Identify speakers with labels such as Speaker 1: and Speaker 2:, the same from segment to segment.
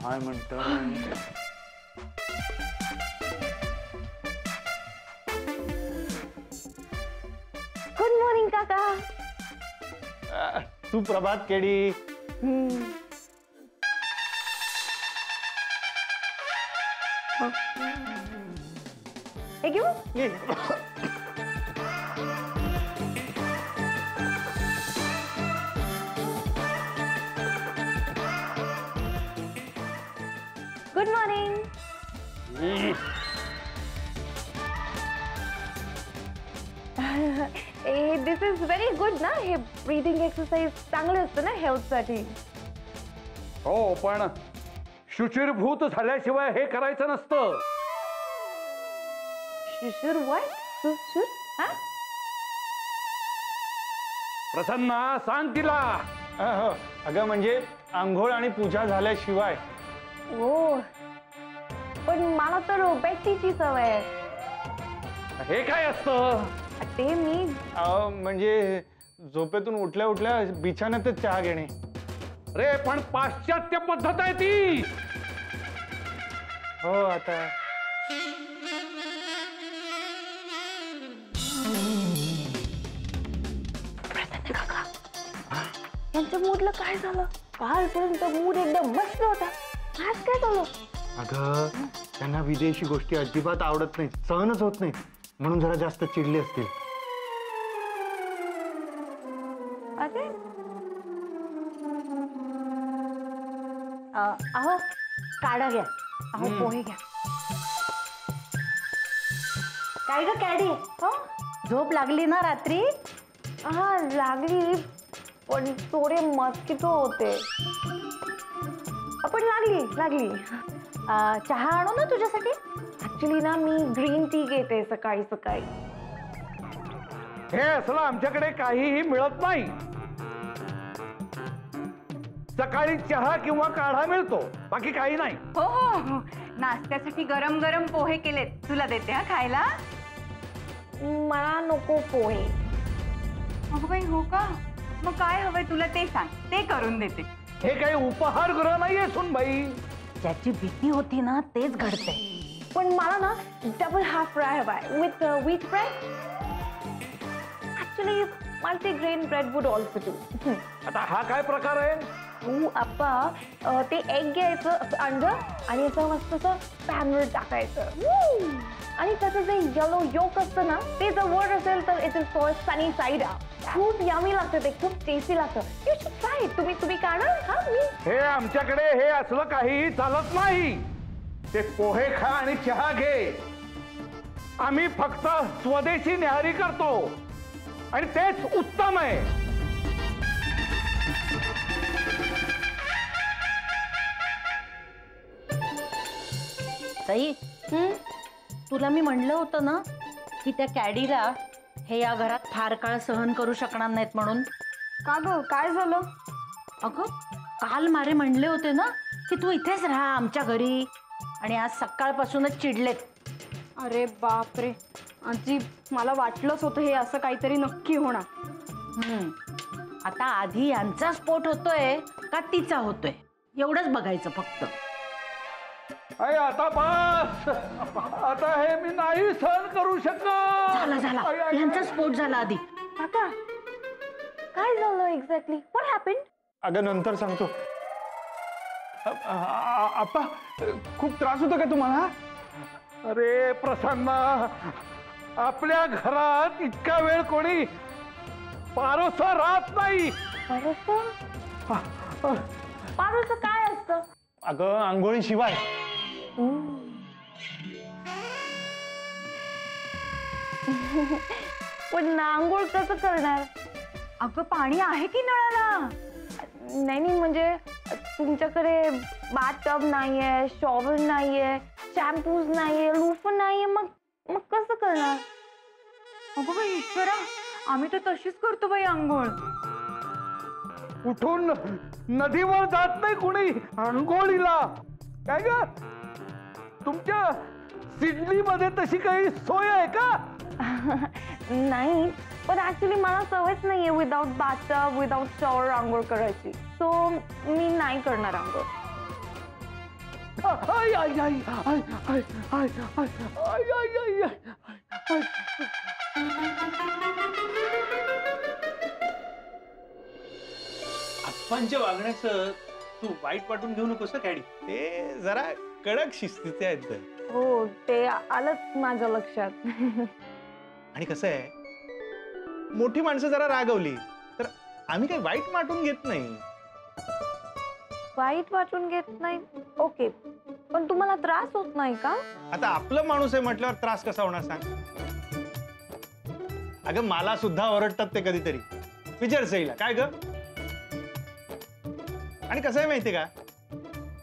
Speaker 1: काय म्हणतो?
Speaker 2: Good morning काका.
Speaker 1: सुप्रभात केडी.
Speaker 2: हे घेऊ. Good morning. This is very good ना. हे ब्रीदिंग एक्सरसाइज चांगलं असतं ना हेल्थसाठी.
Speaker 1: हो पण शुचिरभूत झाल्याशिवाय हे करायचं नसतं.
Speaker 2: शुशुर व्हॉट? शुशुर? हा?
Speaker 1: प्रसन्ना सांग तिला. अगं म्हणजे आंघोळ आणि पूजा झाल्याशिवाय.
Speaker 2: हो पण मला तर बेटीची सवय आहे.
Speaker 1: हे काय असतं?
Speaker 2: ते मी
Speaker 1: म्हणजे झोपेतून उठल्या उठल्या बिछाण्यातच चहा घेणे. रे पण पाश्चात्य पद्धत आहे ती. हो आता
Speaker 2: यांच्या मूडला काय झालं? कालपर्यंत मूड एकदम मस्त होता. आज काय झालं?
Speaker 1: अगं त्यांना विदेशी गोष्टी अजिबात आवडत नाही, सहनच होत नाही, म्हणून जरा जास्त चिडले असतील.
Speaker 2: अरे अहो काढा घ्या. अहो पोहे घ्या. काय ग कॅडी? हो झोप लागली ना रात्री? हा लागली पण थोडे मस्किटो होते. पण लागली. चहा आणू ना तुझ्यासाठी? ऍक्च्युली ना मी ग्रीन टी घेते सकाळी सकाळी.
Speaker 1: हे असलं आमच्याकडे काहीही मिळत नाही. सकाळी चहा किंवा काढा मिळतो, बाकी काही नाही.
Speaker 3: हो हो नाश्त्यासाठी गरम गरम पोहे केलेत, तुला देते हा खायला.
Speaker 2: मला नको पोहे.
Speaker 3: अगं बाई हो का? मग काय हवंय तुला ते सांग, ते करून देते.
Speaker 1: हे काही उपहारगृह नाहीये सुनबाई.
Speaker 3: ज्याची भीती होती ना तेच घडते.
Speaker 2: पण मला ना डबल हाफ फ्राय हवाय with wheat bread. Actually multigrain bread would also do.
Speaker 1: आता हा काय प्रकार आहे?
Speaker 2: तू आप्पा ते एग घ्यायचं अंड आणि असं मस्त असं पॅनवर टाकायचं आणि त्याचं जे येलो योक असतं ना ते जर वर असेल तर it is for sunny side up. खूप यमी लागतं ते, खूप टेस्टी लागतं. You should try. तुम्ही काढा. हा मी
Speaker 1: हे आमच्याकडे हे असलं काहीही चालत नाही. ते पोहे खा आणि चहा घे. आम्ही फक्त स्वदेशी न्याहारी करतो आणि तेच उत्तम आहे.
Speaker 4: ताई तुला मी म्हणलं होतं ना की त्या कॅडीला हे या घरात फार काळ सहन करू शकणार नाहीत म्हणून.
Speaker 2: का ग काय झालं?
Speaker 4: अगं काल मारे म्हणले होते ना की तू इथेच राहा आमच्या घरी आणि आज सकाळपासूनच चिडलेत.
Speaker 2: अरे बापरे आजी, मला वाटलंच होतं हे असं काहीतरी नक्की होणार.
Speaker 4: आता आधी यांचा स्फोट होतोय का तिचा होतोय एवढंच बघायचं फक्त.
Speaker 1: आता बस. आता हे मी नाही सहन करू शकत.
Speaker 4: झाला यांचा स्फोट झाला आधी.
Speaker 2: काका काय झालं एक्झॅक्टली? What happened?
Speaker 1: अगं नंतर सांगतो. आप्पा खूप त्रास होतो का तुम्हाला? अरे प्रसन्ना, आपल्या घरात इतका वेळ कोणी पारोसा राहत नाही.
Speaker 2: पारोसा काय असतं?
Speaker 1: अगं आंघोळीशिवाय.
Speaker 2: पण आंघोळ कसं करणार?
Speaker 3: अगं पाणी आहे की नळाला?
Speaker 2: नाही म्हणजे तुमच्याकडे बाथ टब नाहीये, शॉवर नाहीये, शॅम्पूज नाहीये, लूफर नाहीये, मग कसं करणार?
Speaker 3: अगं बाई ईश्वरा, आम्ही तर तशीच करतो बाई आंघोळ.
Speaker 1: उठून नदीवर जात नाही कुणी आंघोळीला. काय ग तुमच्या सिडनी मध्ये तशी काही सोय आहे का?
Speaker 2: नाही पण ऍक्च्युली मला सवयच नाहीये विदाउट बाथटब विदाउट शॉवर आंघोळ करायची. सो मी नाही करणार आंघोळ.
Speaker 1: आय आय आय आय आय आय आय आय आय आय.
Speaker 5: आप्पांच्या वागण्याचं तू वाईट वाटून घेऊ नकोस ना कॅडी. ते जरा कडक शिस्तीचे आहेत.
Speaker 2: हो ते आलंच माझ्या लक्षात.
Speaker 5: आणि कसं आहे, मोठी माणसं जरा रागवली तर आम्ही काही वाईट वाटून घेत नाही.
Speaker 2: वाईट वाटून घेत नाही ओके, पण तुम्हाला त्रास होत नाही का?
Speaker 5: आता आपलं माणूस आहे म्हटल्यावर त्रास कसा होणार सांग. अगं मला सुद्धा ओरडतात ते कधीतरी. विचार सईला काय ग. आणि कसं आहे माहितीये का,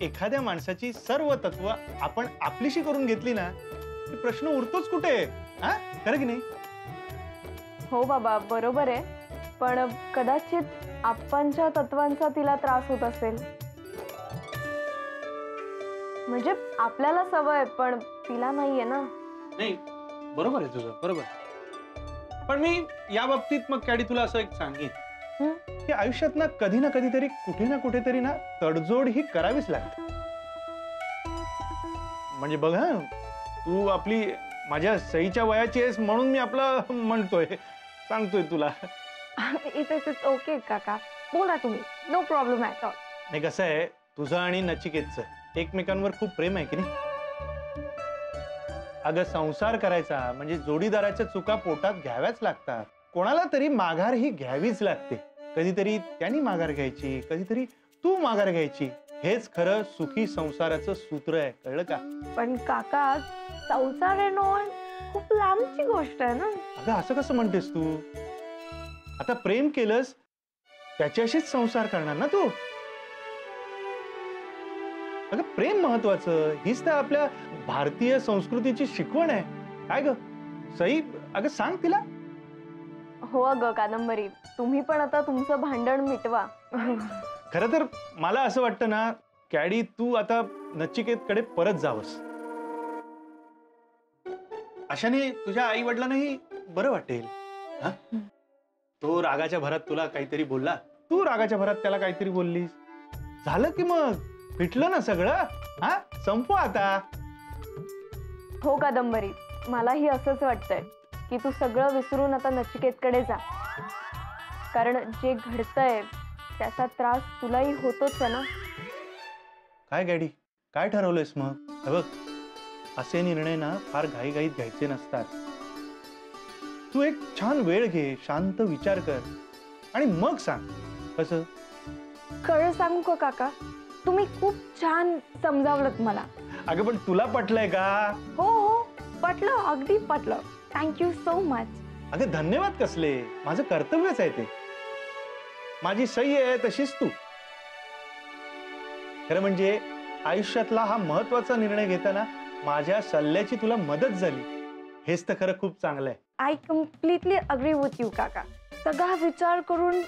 Speaker 5: एखाद्या माणसाची सर्व तत्व आपण आपलीशी करून घेतली ना की प्रश्न उरतोच कुठे. हा खरं की नाही.
Speaker 2: हो बाबा बरोबर आहे, पण कदाचित आप्पांच्या तत्वांचा तिला त्रास होत असेल. म्हणजे आपल्याला सवय पण तिला नाहीये ना.
Speaker 5: नाही बरोबर आहे तुझं, बरोबर. पण मी या बाबतीत मग कॅडी तुला असं एक सांगेन की आयुष्यात ना कधीतरी कुठे ना कुठेतरी ना तडजोड ही करावीच लागते. म्हणजे बघ हा, तू आपली माझ्या सईच्या वयाची आहेस म्हणून मी आपलं म्हणतोय, सांगतोय तुला.
Speaker 2: इट्स ओके काका, बोला तुम्ही, नो प्रॉब्लेम ॲट ऑल.
Speaker 5: नाही कसं आहे, तुझं आणि नचिकेतचं एकमेकांवर खूप प्रेम आहे की नाही. अगं संसार करायचा म्हणजे जोडीदाराच्या चुका पोटात घ्याव्याच लागतात. कोणाला तरी माघार ही घ्यावीच लागते. कधीतरी त्यांनी माघार घ्यायची, कधीतरी तू माघार घ्यायची. हेच खरं सुखी संसाराचं सूत्र आहे, कळलं का.
Speaker 2: पण काका संसार येणं खूप लांबची गोष्ट आहे ना.
Speaker 5: अगं असं कसं म्हणतेस तू. आता प्रेम केलंस त्याच्याशीच संसार करणार ना तू. अगं प्रेम महत्वाचं, हीच तर आपल्या भारतीय संस्कृतीची शिकवण आहे. काय ग सई, अगं सांग तिला.
Speaker 2: हो अगं कादंबरी, तुम्ही पण आता तुमचं भांडण मिटवा.
Speaker 5: खरं तर मला असं वाटतं ना कॅडी, तू आता नचिकेतकडे परत जावंस. अशाने तुझ्या आई वडिलांनाही बरं वाटेल. हा, तो रागाच्या भरात तुला काहीतरी बोलला, तू रागाच्या भरात त्याला काहीतरी बोललीस, झालं की मग फिटलं ना सगळं. हा संपू आता.
Speaker 2: हो कादंबरी, मलाही असंच वाटतंय की तू सगळं विसरून आता नचिकेतकडे जा. कारण जे घडतंय त्याचा त्रास तुलाही होतोच आहे ना.
Speaker 5: काय गॅडी, काय ठरवलंयस मग. हे बघ, असे निर्णय ना फार घाईघाईत घ्यायचे नसतात. तू एक छान वेळ घे, शांत विचार कर आणि मग सांग. कसं
Speaker 2: खरं सांगू का काका, तुम्ही खूप छान समजावलंत मला.
Speaker 5: अगं पण तुला पटलंय का.
Speaker 2: हो हो पटलं, अगदी पटलं. Thank you so much.
Speaker 5: अगं धन्यवाद कसले, माझं कर्तव्यच आहे ते. माझी सई आहे तशीच तू. खरं म्हणजे आयुष्यातला हा महत्वाचा निर्णय घेताना माझ्या सल्ल्याची तुला मदत झाली, हेच तर खरं खूप चांगलं आहे.
Speaker 2: I completely agree with you काका. सगळा विचार करून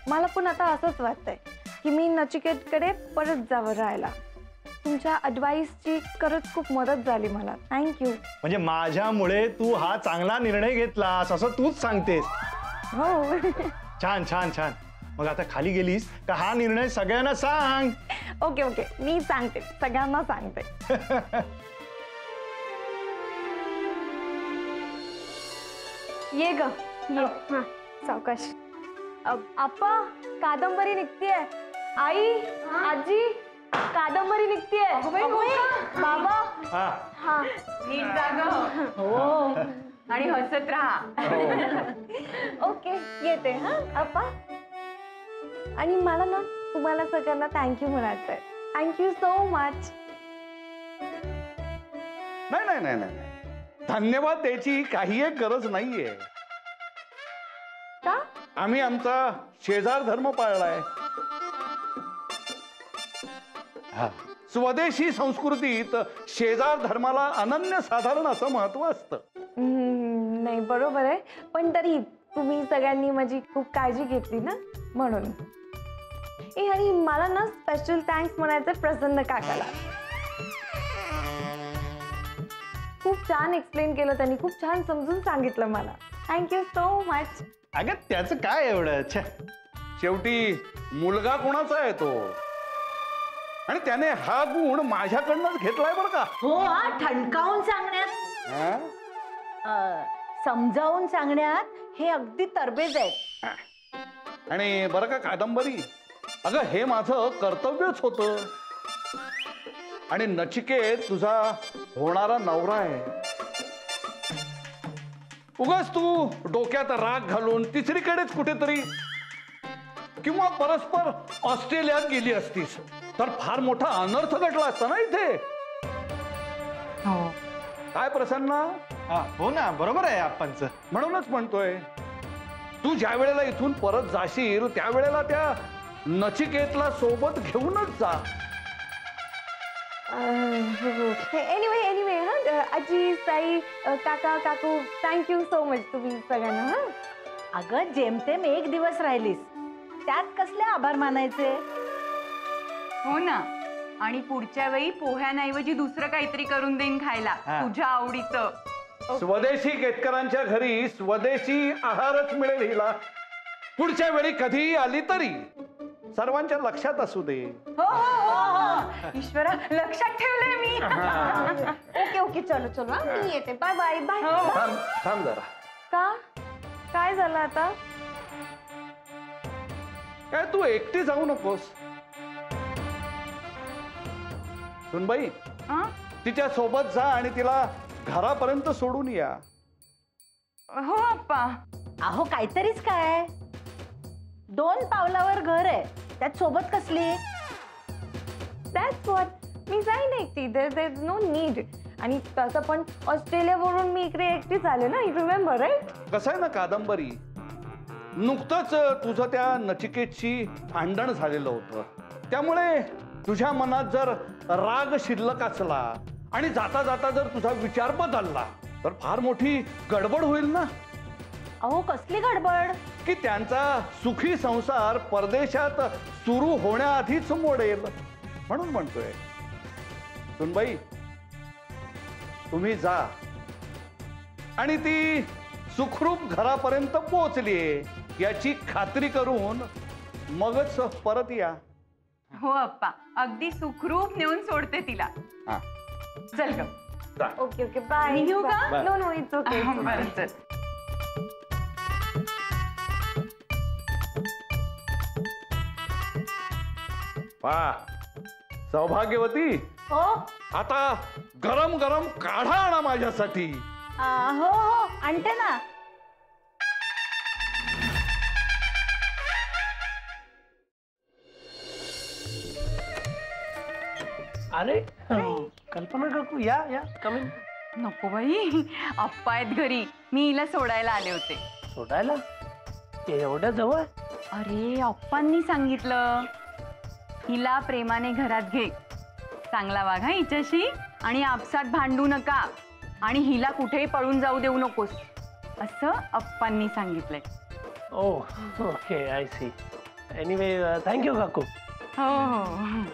Speaker 2: मला पण आता असंच वाटतंय की मी नचिकेतकडे परत जावं राहायला. तुमच्या ॲडवाइसची खरंच खूप मदत झाली मला. थँक्यू.
Speaker 5: म्हणजे माझ्यामुळे तू हा चांगला निर्णय घेतलास असं तूच सांगतेस.
Speaker 2: हो.
Speaker 5: छान छान छान. मग आता खाली गेलीस का हा निर्णय सगळ्यांना सांग.
Speaker 2: ओके ओके, मी सांगते, सगळ्यांना सांगते. ये ग ये. हा सावकाश. आप्पा कादंबरी निघतीये. आई आजी कादंबरी निघतीये. बाबा.
Speaker 5: हा
Speaker 2: हा
Speaker 3: नीट जाग हो आणि हसत राहा.
Speaker 2: ओके येते हा आप्पा. आणि मला ना तुम्हाला सगळ्यांना थँक्यू म्हणायचंय. Thank you so much.
Speaker 1: नाही नाही नाही नाही, धन्यवाद द्यायची काही एक गरज नाहीये.
Speaker 2: का.
Speaker 1: आम्ही आमचा शेजार धर्म पाळलाय.
Speaker 5: हा.
Speaker 1: स्वदेशी संस्कृतीत शेजार धर्माला अनन्यसाधारण असं महत्व असतं.
Speaker 2: नाही बरोबर आहे, पण तरी तुम्ही सगळ्यांनी माझी खूप काळजी घेतली ना म्हणून. आणि मला ना स्पेशल थँक्स म्हणायचं प्रसन्न काकाला. खूप छान एक्सप्लेन केलं त्यांनी, खूप छान समजून सांगितलं मला. Thank you so much.
Speaker 5: अगं त्याचं काय एवढं.
Speaker 1: शेवटी मुलगा कोणाचा आहे तो. आणि त्याने हा गुण माझ्याकडनंच घेतलाय बरं का.
Speaker 4: हो हा, ठणकावून सांगण्यात,
Speaker 1: हा?
Speaker 4: समजावून सांगण्यात हे अगदी तरबेज आहेत.
Speaker 1: आणि बरं का कादंबरी, अगं हे माझं कर्तव्यच होतं. आणि नचिकेत तुझा होणारा नवरा आहे. उगाच तू डोक्यात राग घालून तिसरीकडेच कुठेतरी किंवा परस्पर ऑस्ट्रेलियात गेली असतीस तर फार मोठा अनर्थ घडला असता ना इथे.
Speaker 3: हो.
Speaker 1: काय प्रसन्न?
Speaker 5: हो ना, बरोबर आहे आपणचं.
Speaker 1: म्हणूनच म्हणतोय, तू ज्या वेळेला इथून परत जाशील त्यावेळेला त्या नचिकेतला सोबत घेऊनच जा.
Speaker 2: एनिवे आजी, ताई, काका, काकू, थँक्यू सो मच तुम्ही सगळ्यांना. हा,
Speaker 4: अगं जेमतेम एक दिवस राहिलीस, त्यात कसले आभार मानायचे.
Speaker 3: हो ना. आणि पुढच्या वेळी पोह्यांऐवजी दुसरं काहीतरी करून देईन खायला, तुझ्या आवडीचं.
Speaker 1: स्वदेशी केतकरांच्या घरी स्वदेशी आहारच मिळेल हिला. पुढच्या वेळी कधीही आली तरी सर्वांच्या लक्षात असू दे.
Speaker 3: हो हो हो, ईश्वरा लक्षात ठेवलंय मी.
Speaker 2: ओके चलो चलो, हा, मी येते. Bye bye bye.
Speaker 1: थांब थांब जरा.
Speaker 2: का काय झालं आता?
Speaker 1: काय तू एकटी जाऊ नकोस. सुनबाई, तिच्या सोबत जा आणि तिला घरापर्यंत सोडून या.
Speaker 3: हो अप्पा.
Speaker 4: अहो काहीतरीच काय, 2 पावलावर घर आहे, त्यात सोबत कसली.
Speaker 2: दॅट्स व्हॉट, मी जाईन एकटी. There is no need. आणि तसं पण ऑस्ट्रेलियावरून मी इकडे एकटीच आले ना, यू रिमेंबर राईट?
Speaker 1: कसं आहे ना कादंबरी, नुकतंच तुझं त्या नचिकेतशी भांडण झालेलं होतं. त्यामुळे तुझ्या मनात जर राग शिल्लक असला आणि जाता जाता जर तुझा विचार बदलला तर फार मोठी गडबड होईल ना.
Speaker 4: अहो कसली गडबड.
Speaker 1: की त्यांचा सुखी संसार परदेशात सुरू होण्याआधीच मोडेल. म्हणून म्हणतोय, सुनबाई तुम्ही जा आणि ती सुखरूप घरापर्यंत पोहोचलीये याची खात्री करून मगच परत या.
Speaker 3: हो अप्पा, अगदी सुखरूप नेऊन सोडते तिला.
Speaker 1: हा.
Speaker 3: चल ग.
Speaker 1: जा.
Speaker 2: Okay bye.
Speaker 3: मी घेऊ का?
Speaker 2: No no, it's okay.
Speaker 3: बरं चल.
Speaker 1: पहा सौभाग्यवती,
Speaker 4: हो
Speaker 1: आता गरम गरम काढा आणा माझ्यासाठी.
Speaker 4: हो हो आणते ना.
Speaker 6: अरे कल्पना काकू, या या कमी.
Speaker 3: नको बाई, अप्पा आहेत घरी, मी हिला सोडायला आले होते.
Speaker 6: सोडायला एवढ्या जवळ?
Speaker 3: अरे अप्पांनी सांगितलं हिला प्रेमाने घरात घे, चांगला वागा हिच्याशी आणि आपसात भांडू नका आणि हिला कुठेही पळून जाऊ देऊ नकोस, असं अप्पांनी सांगितलंय.
Speaker 6: Oh okay, I see. Anyway thank you काकू.
Speaker 3: हो हो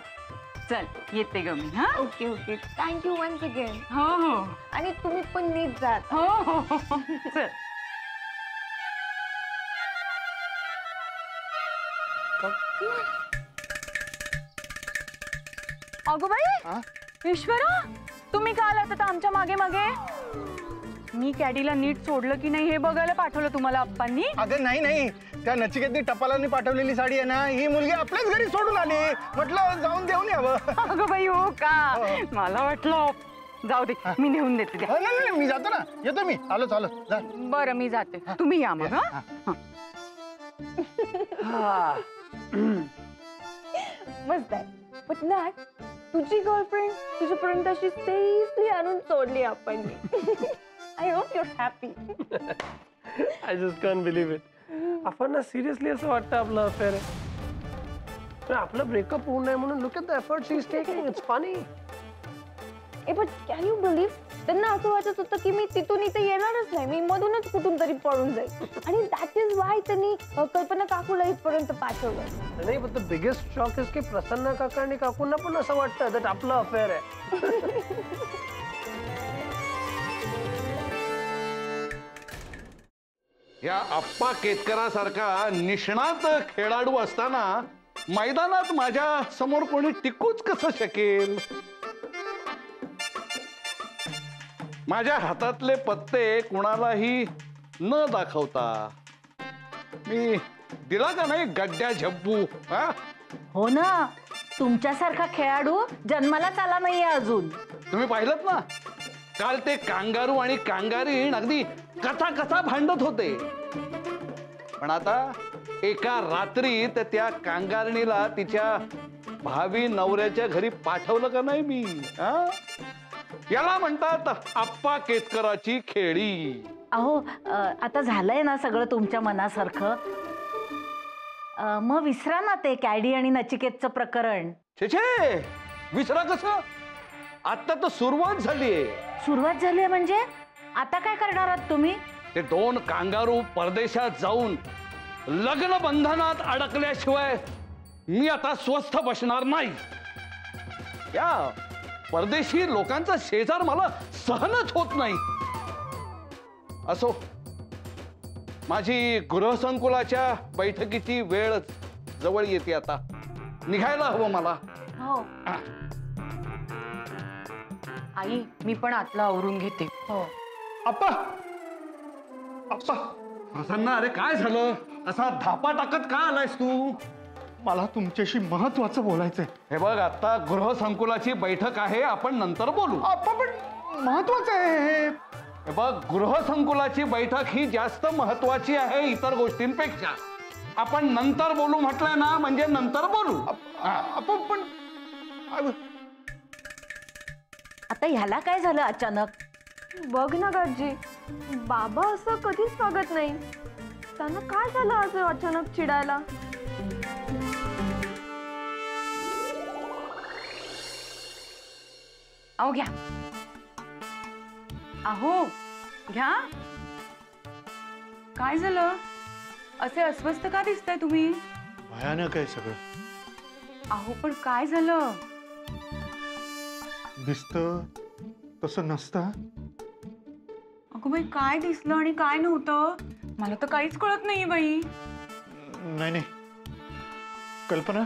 Speaker 3: चल येते ग मी. हा
Speaker 2: ओके थँक्यू वन्स अगेन.
Speaker 3: हो हो
Speaker 2: आणि तुम्ही पण नीट जात.
Speaker 3: हो हो चल. अगो बाई, ईश्वरा तुम्ही का आलात आता आमच्या मागे मागे? मी कॅडीला नीट सोडलं की नाही हे बघायला पाठवलं तुम्हाला अप्पांनी?
Speaker 5: अगं नाही, त्या नचिकेतनी टपालांनी पाठवलेली साडी आहे ना, ही मुलगी आपल्याच घरी सोडून आली. म्हटलं जाऊन देऊन यावं.
Speaker 3: अगं बाई हो का, मला वाटलं. जाऊ दे, मी नेऊन देते द्या.
Speaker 5: नाही मी जातो ना, येतो मी. आलो जा.
Speaker 3: बरं मी जाते, तुम्ही या मग.
Speaker 6: हा
Speaker 2: मस्त आहे. पण ना तुझी गर्लफ्रेंड तुझ्यापर्यंत अशी सेफली आणून सोडली आपण. I hope your happy.
Speaker 6: I just can believe it. आपण ना सिरियसली असं वाटतं आपलं अफेअर आहे, पण आपलं ब्रेकअप होऊ नये म्हणून look at the effort she is taking. It's funny.
Speaker 2: But can you believe, त्यांना असं वाटत होतं की मी तिथून इथे येणारच नाही, मी मधूनच कुठून तरी पळून जाईल. आणि दॅट इज वाय त्यांनी कल्पना काकूला इथपर्यंत पाठवलं.
Speaker 6: नाही, पण द बिगेस्ट शॉक इज की प्रसन्न काका आणि काकूंना पण असं वाटतं दॅट आपलं अफेअर आहे.
Speaker 1: या अप्पा केतकरासारखा निष्णात खेळाडू असताना मैदानात माझ्या समोर कोणी टिकूच कसं शकेल. माझ्या हातातले पत्ते कुणालाही न दाखवता मी दिला का नाही गड्ड्या झब्बू. हा,
Speaker 4: हो ना, तुमच्यासारखा खेळाडू जन्मालाच आला नाहीये अजून.
Speaker 1: तुम्ही पाहिलत ना काल ते कांगारू आणि कांगारीण अगदी कथा कथा भांडत होते. पण आता एका रात्रीत त्या कांगारणीला तिच्या भावी नवऱ्याच्या घरी पाठवलं का नाही मी. हा, याला म्हणतात आप्पा केतकराची खेळी.
Speaker 4: अहो आता झालंय ना सगळं तुमच्या मनासारखं. मग विसरा ना ते कॅडी आणि नचिकेतचं प्रकरण.
Speaker 1: छे छे, विसरा कसं. आता तर सुरुवात झालीये.
Speaker 4: सुरुवात झाली म्हणजे आता काय करणार आहात तुम्ही?
Speaker 1: ते दोन कांगारू परदेशात जाऊन लग्न बंधनात अडकल्याशिवाय मी आता स्वस्थ बसणार नाही. या परदेशी लोकांचा शेजार मला सहनच होत नाही. असो, माझी गृहसंकुलाच्या बैठकीची वेळ जवळ येते. आता निघायला हवं मला.
Speaker 3: हो आई, मी पण आतला आवरून घेते.
Speaker 4: हो.
Speaker 1: अप्पा, अप्पा, प्रसन्ना, अरे काय झालं? असा धापा टाकत का आलायस तू?
Speaker 5: मला तुमच्याशी महत्वाचं बोलायचंय.
Speaker 1: हे बघ, आता गृहसंकुलाची बैठक आहे, आपण नंतर बोलू.
Speaker 5: आप्पा पण महत्वाचं आहे हे.
Speaker 1: हे बघ, गृहसंकुलाची बैठक ही जास्त महत्वाची आहे इतर गोष्टींपेक्षा. आपण नंतर बोलू म्हटलंय ना, म्हणजे नंतर बोलू.
Speaker 5: आप्पा पण
Speaker 4: आता ह्याला काय झालं अचानक?
Speaker 2: बघ ना गाजी, बाबा असं कधीच वागत नाही. त्यांना काय झालं असं अचानक चिडायला?
Speaker 3: अहो घ्या. अहो घ्या. काय झालं? असे अस्वस्थ का दिसताय तुम्ही?
Speaker 5: भयानक आहे सगळं.
Speaker 3: अहो पण काय झालं?
Speaker 5: दिसतं तसं नसतं.
Speaker 3: अगं बाई, काय दिसलं आणि काय नव्हतं मला तर काहीच कळत नाहीये बाई.
Speaker 5: नाही नाही कल्पना,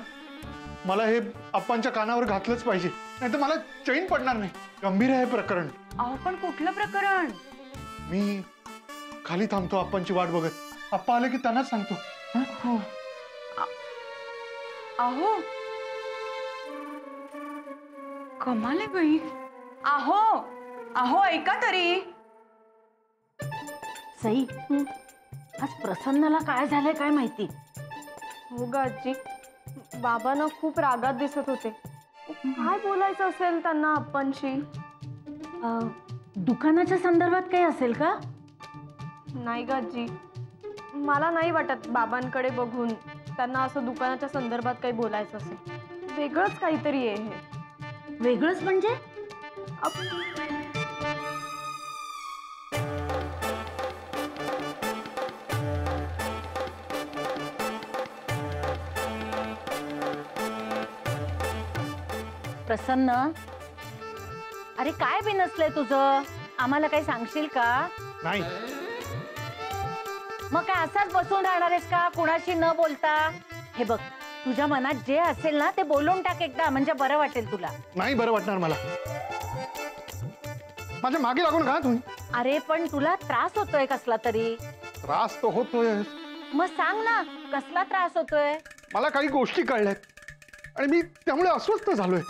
Speaker 5: मला हे आप्पांच्या कानावर घातलंच पाहिजे, नाही तर मला चैन पडणार नाही. गंभीर आहे प्रकरण.
Speaker 3: अहो पण कुठलं प्रकरण?
Speaker 5: मी खाली थांबतो आप्पांची वाट बघत. आप्पा आले की त्यांनाच सांगतो.
Speaker 3: हो. अहो कमाल आहे बाई. अहो अहो ऐका तरी.
Speaker 4: सई, आज प्रसन्नाला काय झालंय काय माहिती.
Speaker 2: हो गाजी, बाबांना खूप रागात दिसत होते. काय बोलायचं असेल त्यांना आपणशी?
Speaker 4: दुकानाच्या संदर्भात काही असेल का?
Speaker 2: नाही गाजी, मला नाही वाटत बाबांकडे बघून त्यांना असं दुकानाच्या संदर्भात काही बोलायचं असेल. वेगळंच काहीतरी आहे हे.
Speaker 4: वेगळंच म्हणजे? प्रसन्न, अरे काय बिनसलंय तुझं? आम्हाला काही सांगशील का?
Speaker 5: नाही.
Speaker 4: मग काय असाच बसून राहणार आहेस का कुणाशी न बोलता? हे बघ, तुझ्या मनात जे असेल ना ते बोलून टाक एकदा, म्हणजे बरं वाटेल तुला.
Speaker 5: नाही बरं वाटणार मला. माझ्या मागे लागून का तुम्ही?
Speaker 4: अरे पण तुला त्रास होतोय कसला तरी.
Speaker 5: त्रास तो होतोय.
Speaker 4: मग सांग ना, कसला त्रास होतोय?
Speaker 5: मला काही गोष्टी कळल्यात आणि मी त्यामुळे अस्वस्थ झालोय.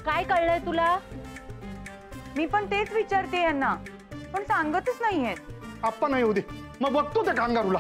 Speaker 4: काय कळलंय तुला?
Speaker 3: मी पण तेच विचारते यांना, पण सांगतच नाहीयेत.
Speaker 5: आप्पा नाही होऊ दे, मग बघतो त्या कांगारूला.